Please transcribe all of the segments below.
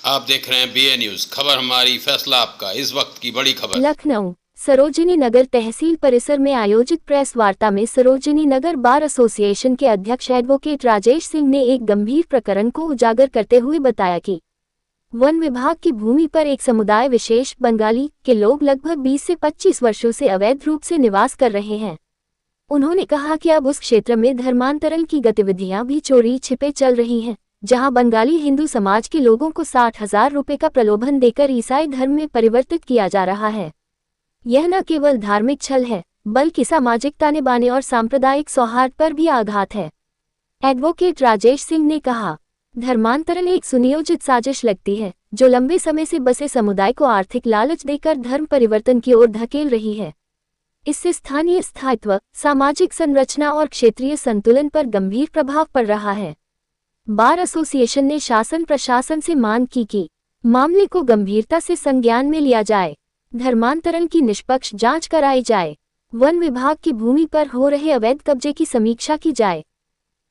आप देख रहे हैं BA न्यूज, खबर हमारी फैसला आपका। इस वक्त की बड़ी खबर। लखनऊ सरोजिनी नगर तहसील परिसर में आयोजित प्रेस वार्ता में सरोजिनी नगर बार एसोसिएशन के अध्यक्ष एडवोकेट राजेश सिंह ने एक गंभीर प्रकरण को उजागर करते हुए बताया कि वन विभाग की भूमि पर एक समुदाय विशेष बंगाली के लोग लगभग 20 से 25 वर्षों से अवैध रूप से निवास कर रहे हैं। उन्होंने कहा कि अब उस क्षेत्र में धर्मांतरण की गतिविधियां भी चोरी छिपे चल रही हैं, जहां बंगाली हिंदू समाज के लोगों को 60,000 रुपये का प्रलोभन देकर ईसाई धर्म में परिवर्तित किया जा रहा है। यह न केवल धार्मिक छल है, बल्कि सामाजिक ताने-बाने और सांप्रदायिक सौहार्द पर भी आघात है। एडवोकेट राजेश सिंह ने कहा, धर्मांतरण एक सुनियोजित साजिश लगती है, जो लंबे समय से बसे समुदाय को आर्थिक लालच देकर धर्म परिवर्तन की ओर धकेल रही है। इससे स्थानीय स्थायित्व, सामाजिक संरचना और क्षेत्रीय संतुलन पर गंभीर प्रभाव पड़ रहा है। बार एसोसिएशन ने शासन प्रशासन से मांग की कि मामले को गंभीरता से संज्ञान में लिया जाए, धर्मांतरण की निष्पक्ष जांच कराई जाए, वन विभाग की भूमि पर हो रहे अवैध कब्जे की समीक्षा की जाए,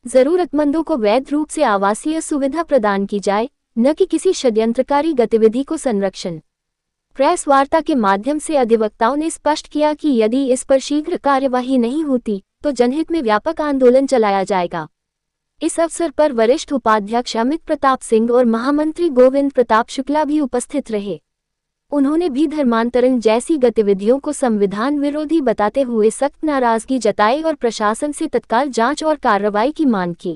जरूरतमंदों को वैध रूप से आवासीय सुविधा प्रदान की जाए, न कि किसी षड्यंत्रकारी गतिविधि को संरक्षण। प्रेस वार्ता के माध्यम से अधिवक्ताओं ने स्पष्ट किया कि यदि इस पर शीघ्र कार्यवाही नहीं होती तो जनहित में व्यापक आंदोलन चलाया जाएगा। इस अवसर पर वरिष्ठ उपाध्यक्ष अमित प्रताप सिंह और महामंत्री गोविंद प्रताप शुक्ला भी उपस्थित रहे। उन्होंने भी धर्मांतरण जैसी गतिविधियों को संविधान विरोधी बताते हुए सख्त नाराजगी जताई और प्रशासन से तत्काल जांच और कार्रवाई की मांग की।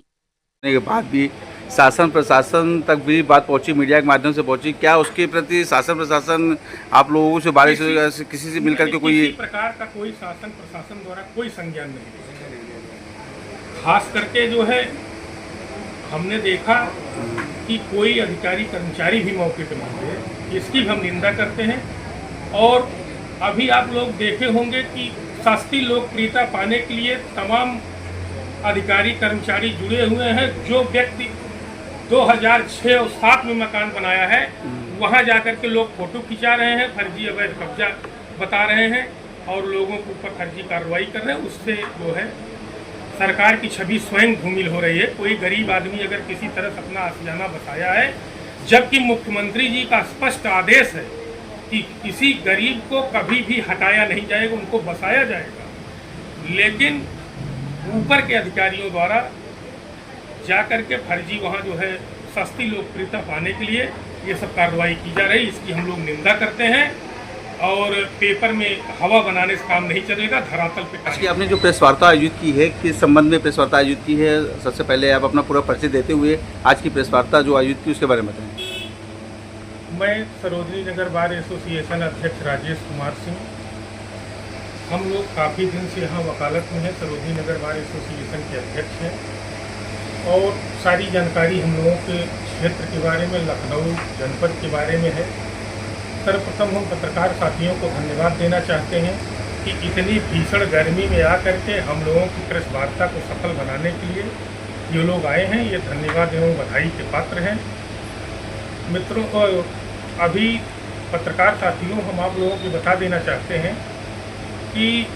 के बाद भी शासन प्रशासन तक भी बात पहुंची, मीडिया के माध्यम से पहुंची। क्या उसके प्रति शासन प्रशासन आप लोगों से बारे से किसी से मिलकर के कोई प्रकार का कोई शासन प्रशासन द्वारा कोई संज्ञान नहीं? खास करके जो है हमने देखा कि कोई अधिकारी कर्मचारी भी मौके पर नहीं थे, इसकी भी हम निंदा करते हैं। और अभी आप लोग देखे होंगे कि सस्ती लोकप्रियता पाने के लिए तमाम अधिकारी कर्मचारी जुड़े हुए हैं। जो व्यक्ति 2006 और 7 में मकान बनाया है, वहां जाकर के लोग फोटो खिंचा रहे हैं, फर्जी अवैध कब्जा बता रहे हैं और लोगों के ऊपर फर्जी कार्रवाई कर रहे हैं। उससे जो है सरकार की छवि स्वयं धूमिल हो रही है। कोई गरीब आदमी अगर किसी तरह अपना आशियाना बसाया है, जबकि मुख्यमंत्री जी का स्पष्ट आदेश है कि किसी गरीब को कभी भी हटाया नहीं जाएगा, उनको बसाया जाएगा, लेकिन ऊपर के अधिकारियों द्वारा जाकर के फर्जी वहाँ जो है सस्ती लोकप्रियता पाने के लिए ये सब कार्रवाई की जा रही है। इसकी हम लोग निंदा करते हैं और पेपर में हवा बनाने से काम नहीं चलेगा, धरातल पे। आज की आपने जो प्रेस वार्ता आयोजित की है, किस संबंध में प्रेस वार्ता आयोजित की है? सबसे पहले आप अपना पूरा परिचय देते हुए आज की प्रेस वार्ता जो आयोजित की उसके बारे में बताएं। मैं सरोजिनी नगर बार एसोसिएशन अध्यक्ष राजेश कुमार सिंह। हम लोग काफ़ी दिन से यहाँ वकालत में हैं, सरोजिनी नगर बार एसोसिएशन के अध्यक्ष हैं और सारी जानकारी हम लोगों के क्षेत्र के बारे में, लखनऊ जनपद के बारे में है। सर्वप्रथम हम पत्रकार साथियों को धन्यवाद देना चाहते हैं कि इतनी भीषण गर्मी में आकर के हम लोगों की प्रेस वार्ता को सफल बनाने के लिए ये लोग आए हैं। ये धन्यवाद एवं बधाई के पात्र हैं। मित्रों, अभी पत्रकार साथियों, हम आप लोगों को बता देना चाहते हैं कि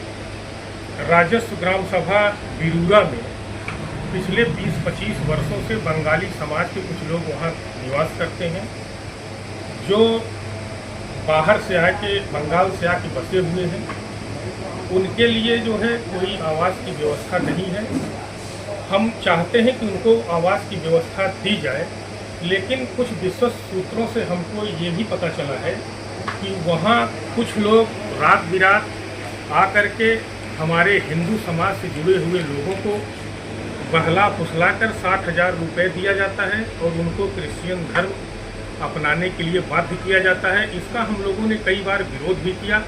राजस्व ग्राम सभा बिरूरा में पिछले 20-25 वर्षों से बंगाली समाज के कुछ लोग वहाँ निवास करते हैं, जो बाहर से आके, बंगाल से आके बसे हुए हैं। उनके लिए जो है कोई आवास की व्यवस्था नहीं है। हम चाहते हैं कि उनको आवास की व्यवस्था दी जाए, लेकिन कुछ विश्वस्त सूत्रों से हमको ये भी पता चला है कि वहाँ कुछ लोग रात बिरात आकर के हमारे हिंदू समाज से जुड़े हुए लोगों को बहला फुसला कर 60,000 रुपये दिया जाता है और उनको क्रिश्चियन धर्म अपनाने के लिए बाध्य किया जाता है। इसका हम लोगों ने कई बार विरोध भी किया,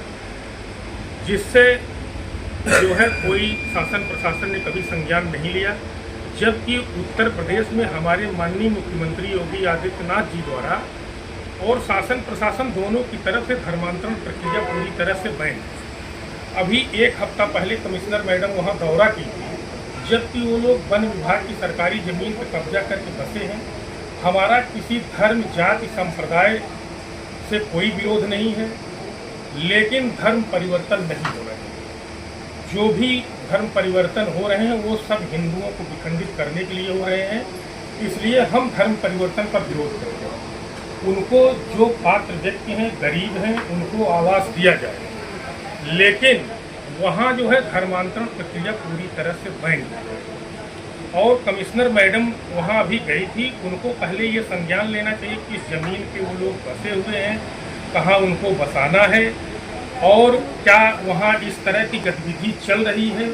जिससे जो है कोई शासन प्रशासन ने कभी संज्ञान नहीं लिया। जबकि उत्तर प्रदेश में हमारे माननीय मुख्यमंत्री योगी आदित्यनाथ जी द्वारा और शासन प्रशासन दोनों की तरफ से धर्मांतरण प्रक्रिया पूरी तरह से बैन है। अभी 1 हफ्ता पहले कमिश्नर मैडम वहाँ दौरा की थी, जबकि वो लोग वन विभाग की सरकारी ज़मीन पर कब्जा करके बसे हैं। हमारा किसी धर्म, जाति, संप्रदाय से कोई विरोध नहीं है, लेकिन धर्म परिवर्तन नहीं हो रहे हैं। जो भी धर्म परिवर्तन हो रहे हैं वो सब हिंदुओं को विखंडित करने के लिए हो रहे हैं। इसलिए हम धर्म परिवर्तन पर विरोध करते हैं। उनको जो पात्र व्यक्ति हैं, गरीब हैं, उनको आवास दिया जाए। लेकिन वहाँ जो है धर्मांतरण प्रक्रिया पूरी तरह से बैन है। और कमिश्नर मैडम वहाँ अभी गई थी, उनको पहले ये संज्ञान लेना चाहिए कि इस ज़मीन पे वो लोग बसे हुए हैं, कहाँ उनको बसाना है और क्या वहाँ इस तरह की गतिविधि चल रही है।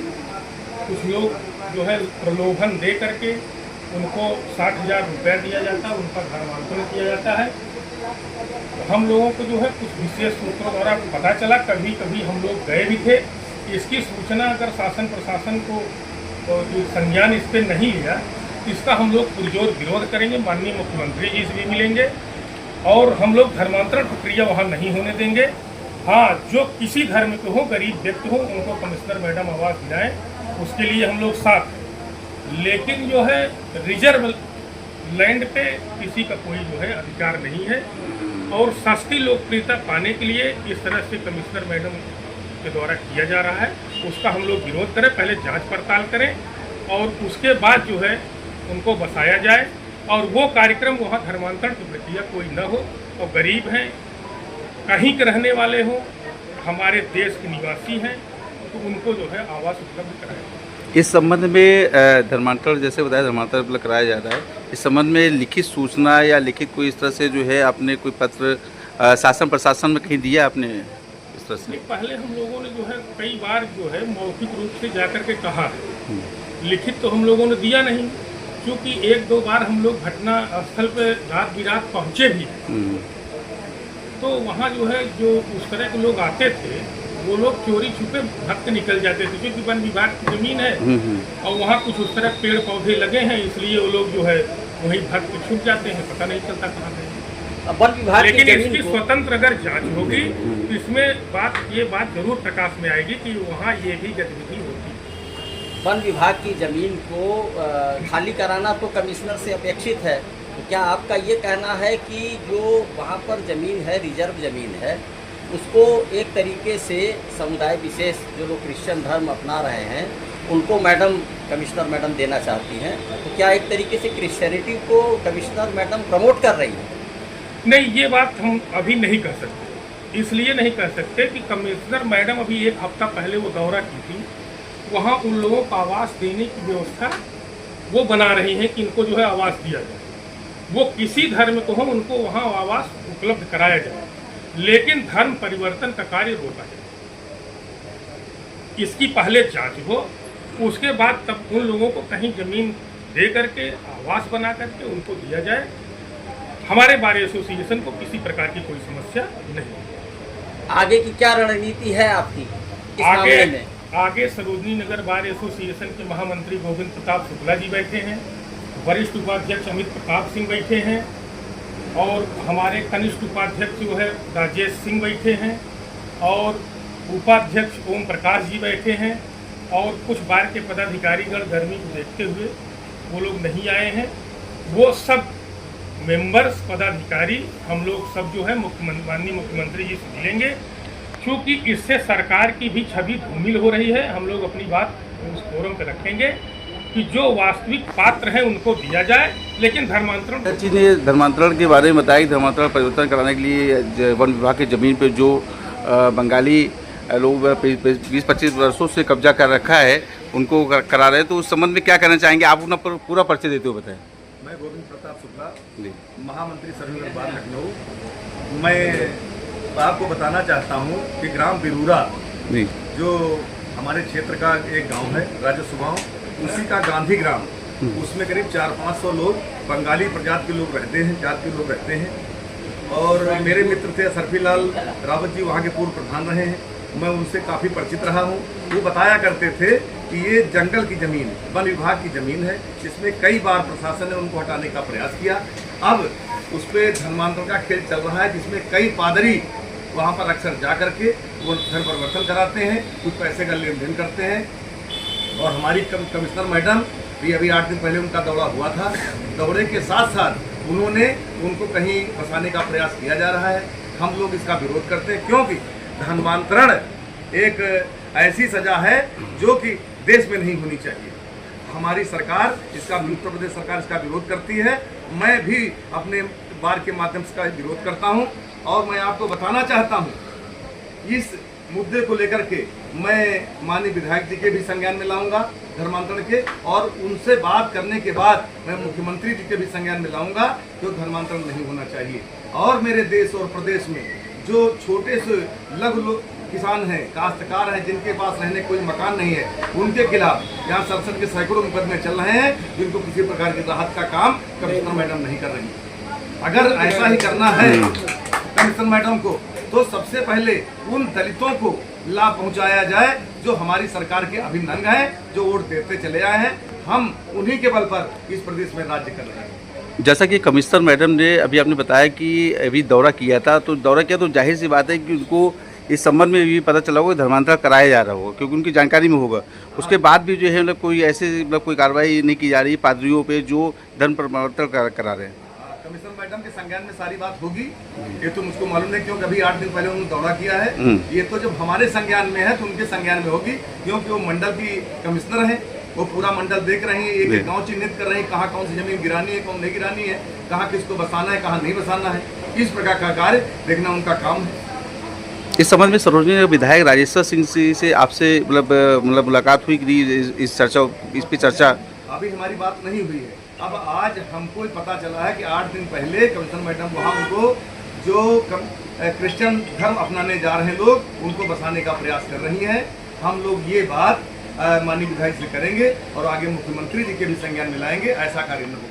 कुछ लोग जो है प्रलोभन दे करके उनको 60,000 रुपया दिया जाता है, उनका धर्मांतरण किया जाता है। तो हम लोगों को जो है कुछ विशेष सूत्रों द्वारा पता चला, कभी कभी हम लोग गए भी थे। इसकी सूचना अगर शासन प्रशासन को जो संज्ञान इस पर नहीं लिया, इसका हम लोग पुरजोर विरोध करेंगे। माननीय मुख्यमंत्री जी से भी मिलेंगे और हम लोग धर्मांतरण प्रक्रिया वहाँ नहीं होने देंगे। हाँ, जो किसी धर्म के हो, गरीब व्यक्ति हो, उनको कमिश्नर मैडम आवास दिलाएं, उसके लिए हम लोग साथ हैं। लेकिन जो है रिजर्व लैंड पे किसी का कोई जो है अधिकार नहीं है और सस्ती लोकप्रियता पाने के लिए इस तरह से कमिश्नर मैडम के द्वारा किया जा रहा है, उसका हम लोग विरोध करें। पहले जांच पड़ताल करें और उसके बाद जो है उनको बसाया जाए और वो कार्यक्रम वहाँ धर्मांतरण की प्रक्रिया कोई न हो और गरीब हैं, कहीं के रहने वाले हों, हमारे देश के निवासी हैं, तो उनको जो है आवास उपलब्ध कराया जाए। इस संबंध में धर्मांतरण जैसे बताया धर्मांतरण कराया जा रहा है, इस संबंध में लिखित सूचना या लिखित कोई इस तरह से जो है आपने कोई पत्र शासन प्रशासन में कहीं दिया आपने इस तरह से? पहले हम लोगों ने जो है कई बार जो है मौखिक रूप से जाकर के कहा है, लिखित तो हम लोगों ने दिया नहीं, क्योंकि 1-2 बार हम लोग घटना स्थल पर रात बिरात पहुँचे भी हैं। तो वहाँ जो है जो उस तरह के लोग आते थे, वो लोग चोरी छुपे भाग के निकल जाते थे, क्योंकि वन विभाग की ज़मीन है और वहाँ कुछ उस तरह पेड़ पौधे लगे हैं, इसलिए वो लोग जो है वहीं भाग के छुप जाते हैं, पता नहीं चलता कहाँ गए। वन विभाग लेकिन की इसकी जमीन को स्वतंत्र अगर जांच होगी तो इसमें ये बात जरूर प्रकाश में आएगी कि वहाँ ये भी गतिविधि होती है। वन विभाग की जमीन को खाली कराना तो कमिश्नर से अपेक्षित है। तो क्या आपका ये कहना है कि जो वहाँ पर ज़मीन है, रिजर्व ज़मीन है, उसको एक तरीके से समुदाय विशेष जो लोग क्रिश्चियन धर्म अपना रहे हैं उनको मैडम कमिश्नर मैडम देना चाहती हैं, तो क्या एक तरीके से क्रिश्चियनिटी को कमिश्नर मैडम प्रमोट कर रही हैं? नहीं, ये बात हम अभी नहीं कह सकते। इसलिए नहीं कह सकते कि कमिश्नर मैडम अभी 1 हफ्ता पहले वो दौरा की थी, वहाँ उन लोगों को आवास देने की व्यवस्था वो बना रही हैं कि इनको जो है आवास दिया जाए। वो किसी धर्म को हो, उनको वहाँ आवास उपलब्ध कराया जाए, लेकिन धर्म परिवर्तन का कार्य रोका जाए। इसकी पहले जांच हो, उसके बाद तब उन लोगों को कहीं जमीन दे करके आवास बना करके उनको दिया जाए। हमारे बार एसोसिएशन को किसी प्रकार की कोई समस्या नहीं। आगे की क्या रणनीति है आपकी इस मामले में? आगे सरोजनी नगर बार एसोसिएशन के महामंत्री गोविंद प्रताप शुक्ला जी बैठे हैं, वरिष्ठ उपाध्यक्ष अमित प्रताप सिंह बैठे हैं और हमारे कनिष्ठ उपाध्यक्ष जो है राजेश सिंह बैठे हैं और उपाध्यक्ष ओम प्रकाश जी बैठे हैं और कुछ बार के पदाधिकारीगण गर्मी को देखते हुए वो लोग नहीं आए हैं। वो सब मेंबर्स, पदाधिकारी, हम लोग सब जो है माननीय मुख्यमंत्री जी से मिलेंगे, क्योंकि इससे सरकार की भी छवि धूमिल हो रही है। हम लोग अपनी बात उस फोरम पर रखेंगे कि जो वास्तविक पात्र हैं उनको दिया जाए, लेकिन धर्मांतरण जी ने धर्मांतरण के बारे में बताया कि धर्मांतरण परिवर्तन कराने के लिए वन विभाग की ज़मीन पर जो बंगाली लोग 20-25 वर्षों से कब्जा कर रखा है उनको करा रहे हैं, तो उस संबंध में क्या कहना चाहेंगे? आप अपना पूरा परिचय देते हुए बताएं। मैं गोविंद प्रताप शुक्ला, जी, महामंत्री सरोजनी नगर बार लखनऊ। मैं आपको बताना चाहता हूँ कि ग्राम बिरूरा जी, जो हमारे क्षेत्र का एक गांव है, राजस्व गांव, उसी का गांधी ग्राम, उसमें करीब 400-500 लोग बंगाली प्रजाति के लोग रहते हैं, जात के लोग रहते हैं। और मेरे मित्र थे सरफी लाल रावत जी, वहाँ के पूर्व प्रधान रहे हैं, मैं उनसे काफ़ी परिचित रहा हूँ। वो बताया करते थे कि ये जंगल की ज़मीन, वन विभाग की ज़मीन है, इसमें कई बार प्रशासन ने उनको हटाने का प्रयास किया। अब उस पर धर्मांतरण का खेल चल रहा है, जिसमें कई पादरी वहाँ पर अक्सर जा करके वो धर्म परिवर्तन कराते हैं, कुछ पैसे का लेन देन करते हैं। और हमारी कमिश्नर मैडम भी अभी 8 दिन पहले उनका दौरा हुआ था, दौरे के साथ साथ उन्होंने उनको कहीं फंसाने का प्रयास किया जा रहा है। हम लोग इसका विरोध करते हैं, क्योंकि धर्मांतरण एक ऐसी सजा है जो कि देश में नहीं होनी चाहिए। हमारी सरकार इसका, उत्तर प्रदेश सरकार इसका विरोध करती है। मैं भी अपने बार के माध्यम से का विरोध करता हूं और मैं आपको बताना चाहता हूं इस मुद्दे को लेकर के मैं माननीय विधायक जी के भी संज्ञान में लाऊंगा धर्मांतरण के, और उनसे बात करने के बाद मैं मुख्यमंत्री जी के भी संज्ञान में लाऊंगा कि धर्मांतरण नहीं होना चाहिए। और मेरे देश और प्रदेश में जो छोटे से लघु किसान हैं, काश्तकार हैं, जिनके पास रहने कोई मकान नहीं है, उनके खिलाफ यहाँ संसद के सैकड़ों मुकदमे चल रहे हैं जिनको किसी प्रकार की राहत का काम कमिश्नर मैडम नहीं कर रही। अगर ऐसा ही करना है कमिश्नर मैडम को तो सबसे पहले उन दलितों को लाभ पहुंचाया जाए जो हमारी सरकार के अभिन्न अंग हैं, जो वोट देते चले आए हैं। हम उन्हीं के बल पर इस प्रदेश में राज्य कर रहे हैं। जैसा कि कमिश्नर मैडम ने अभी आपने बताया कि अभी दौरा किया था, तो दौरा किया तो जाहिर सी बात है कि उनको इस संबंध में भी पता चला होगा कि धर्मांतरण कराया जा रहा होगा, क्योंकि उनकी जानकारी में होगा। उसके बाद भी जो है मतलब कोई ऐसे मतलब कोई कार्रवाई नहीं की जा रही पादरियों पे जो धर्म प्रवर्तन करा रहे हैं। कमिश्नर मैडम के संज्ञान में सारी बात होगी, ये तो मुझको मालूम नहीं, क्योंकि अभी 8 दिन पहले उन्होंने दौरा किया है। ये तो जब हमारे संज्ञान में है तो उनके संज्ञान में होगी, क्योंकि वो मंडल की कमिश्नर है, वो पूरा मंडल देख रहे हैं, एक गांव चिन्हित कर रहे हैं कहाँ कौन सी जमीन गिरानी है, कौन नहीं गिरानी है, कहाँ किसको बसाना है, कहाँ नहीं बसाना है। इस प्रकार का कार्य देखना उनका काम है। इस संबंध में सरोजनी विधायक राजेश्वर सिंह से आपसे मतलब मुलाकात हुई कि इस पे चर्चा अभी हमारी बात नहीं हुई है। अब आज हमको पता चला है कि 8 दिन पहले कमिश्नर मैडम वहाँ उनको जो क्रिश्चियन धर्म अपनाने जा रहे लोग उनको बसाने का प्रयास कर रही हैं। हम लोग ये बात माननीय विधायक से करेंगे और आगे मुख्यमंत्री जी के भी संज्ञान में लाएंगे, ऐसा कार्य न हो।